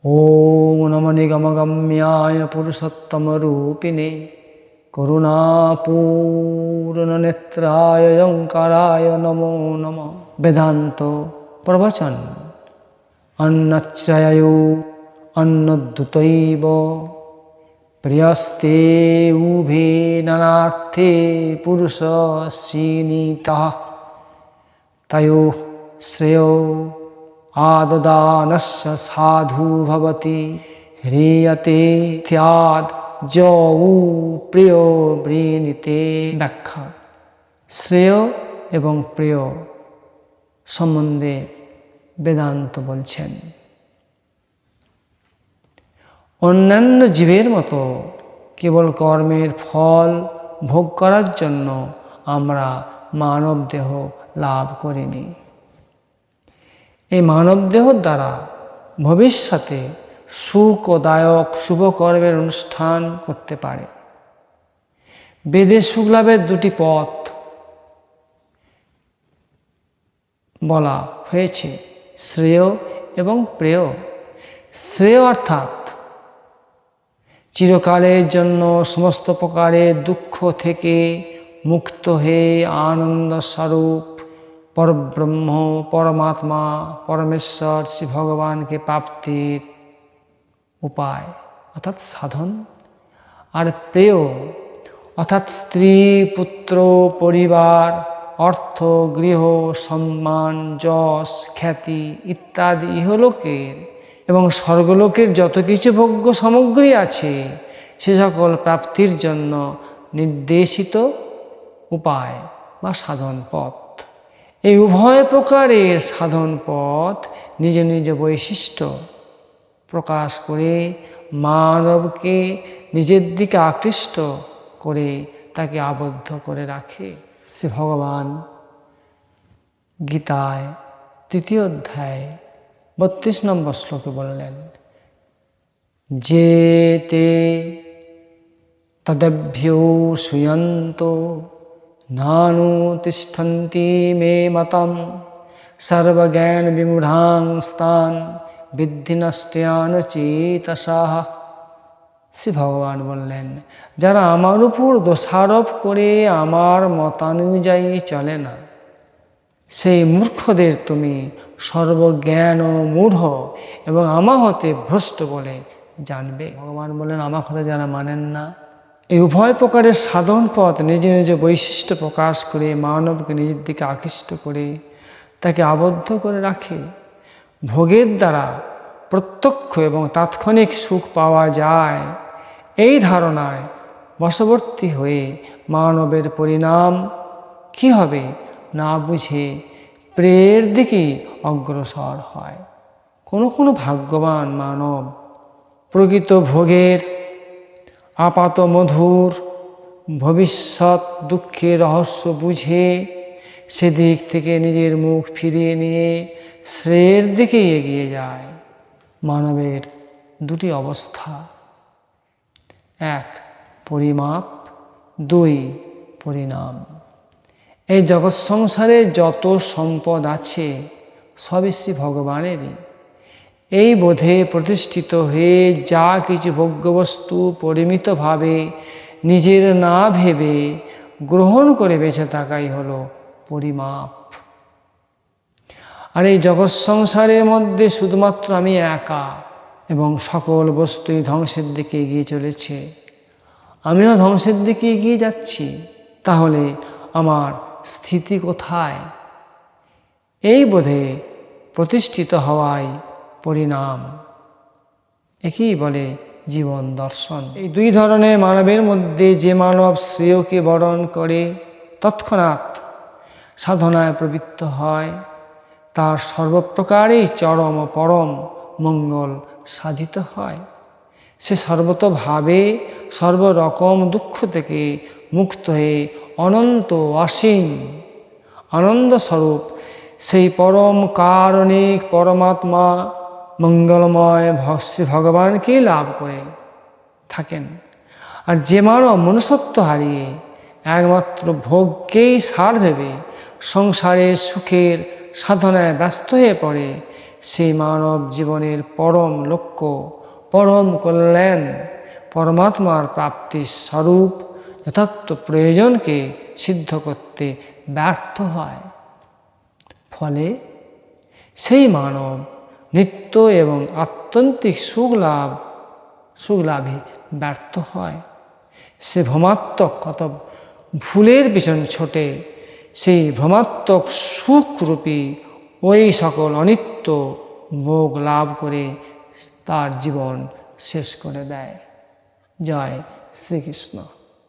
ওম নম নিগমগম্যায় পুরুষোত্তমরূপিণে করুণাপূর্ণনেত্রায় ওঙ্কারায় নমো নমঃ। বেদান্ত প্রবচন অন্নচ্ছয়ো অন্নদ্যুতৈব প্রিয়স্তে উভে নানার্থে পুরুষস্যিনীতঃ তয়োঃ শ্রেয়ো আদদানস্য সাধু ভবতি হ্রিয়তে ত্যাদ যৌ প্রিয় বৃণীতে। ব্যাখ্যা: শ্রেয় এবং প্রিয় সম্বন্ধে বেদান্ত বলছেন, অন্যান্য জীবের মতো কেবল কর্মের ফল ভোগ করার জন্য আমরা মানব দেহ লাভ করিনি। এই মানব দেহর দ্বারা ভবিষ্যতে সুখদায়ক শুভকর্মের অনুষ্ঠান করতে পারে। বেদে সুখ লাভের দুটি পথ বলা হয়েছে, শ্রেয় এবং প্রেয়। শ্রেয় অর্থাৎ চিরকালের জন্য সমস্ত প্রকারের দুঃখ থেকে মুক্ত হয়ে আনন্দ স্বরূপ পরব্রহ্ম পরমাত্মা পরমেশ্বর শ্রী ভগবানকে প্রাপ্তির উপায় অর্থাৎ সাধন। আর প্রেয় অর্থাৎ স্ত্রী পুত্র পরিবার অর্থ গৃহ সম্মান যশ খ্যাতি ইত্যাদি ইহলোকের এবং স্বর্গলোকের যত কিছু ভোগ্য সামগ্রী আছে সে সকল প্রাপ্তির জন্য নির্দেশিত উপায় বা সাধন পথ। এই উভয় প্রকারের সাধন পথ নিজ নিজ বৈশিষ্ট্য প্রকাশ করে মানবকে নিজের দিকে আকৃষ্ট করে তাকে আবদ্ধ করে রাখে। শ্রী ভগবান গীতায় 3 অধ্যায় 32 নম্বর শ্লোকে বললেন, যে তে তদভ্যো সুয়ন্ত নানুতিষ্ঠন্তি মে মতম সর্বজ্ঞান বিমূঢ়াং স্তান বিদ্ধি নষ্টান চেতসঃ। শ্রী ভগবান বললেন, যারা আমার উপর দোষারোপ করে আমার মতানুযায়ী চলে না, সেই মূর্খদের তুমি সর্বজ্ঞান ও মূঢ় এবং আমা হতে ভ্রষ্ট বলে জানবে। ভগবান বলেন, আমার কথা যারা মানেন না, এই উভয় প্রকারের সাধন পথ নিজ নিজ বৈশিষ্ট্য প্রকাশ করে মানবকে নিজের দিকে আকৃষ্ট করে তাকে আবদ্ধ করে রাখে। ভোগের দ্বারা প্রত্যক্ষ এবং তাৎক্ষণিক সুখ পাওয়া যায়, এই ধারণায় বশবর্তী হয়ে মানবের পরিণাম কি হবে না বুঝে প্রেয়ের দিকেই অগ্রসর হয়। কোনো কোনো ভাগ্যবান মানব প্রকৃত ভোগের আপাত মধুর ভবিষ্যৎ দুঃখের রহস্য বুঝে সেদিক থেকে নিজের মুখ ফিরিয়ে নিয়ে শ্রেয়ের দিকে এগিয়ে যায়। মানবের দুটি অবস্থা, 1 পরিমাপ, 2 পরিণাম। এই জগৎ সংসারে যত সম্পদ আছে সবই শ্রী ভগবানেরই। এই বোধে প্রতিষ্ঠিত হয়ে যা কিছু ভোগ্যবস্তু পরিমিতভাবে নিজের না ভেবে গ্রহণ করে বেঁচে থাকাই হলো পরিমাপ। আর এই জগৎ সংসারের মধ্যে শুধুমাত্র আমি একা এবং সকল বস্তুই ধ্বংসের দিকে এগিয়ে চলেছে, আমিও ধ্বংসের দিকে এগিয়ে যাচ্ছি, তাহলে আমার স্থিতি কোথায়? এই বোধে প্রতিষ্ঠিত হওয়াই পরিণাম। একেই বলে জীবন দর্শন। এই 2 ধরনের মানবের মধ্যে যে মানব শ্রেয়কে বরণ করে তৎক্ষণাৎ সাধনায় প্রবৃত্ত হয়, তার সর্বপ্রকারেই চরম ও পরম মঙ্গল সাধিত হয়। সে সর্বতোভাবে সর্বরকম দুঃখ থেকে মুক্ত হয়ে অনন্ত অসীম আনন্দস্বরূপ সেই পরম কারণিক পরমাত্মা মঙ্গলময় শ্রী ভগবানকে লাভ করে থাকেন। আর যে মানব মনুষ্যত্ব হারিয়ে একমাত্র ভোগকেই সার ভেবে সংসারের সুখের সাধনায় ব্যস্ত হয়ে পড়ে, সেই মানব জীবনের পরম লক্ষ্য, পরম কল্যাণ, পরমাত্মার প্রাপ্তির স্বরূপ যথার্থ প্রয়োজনকে সিদ্ধ করতে ব্যর্থ হয়। ফলে সেই মানব নিত্য এবং আত্যন্তিক সুখলাভে ব্যর্থ হয়। সে ভ্রমাত্মক কত ভুলের পিছন ছোটে, সেই ভ্রমাত্মক সুখরূপী ওই সকল অনিত্য ভোগ লাভ করে তার জীবন শেষ করে দেয়। জয় শ্রীকৃষ্ণ।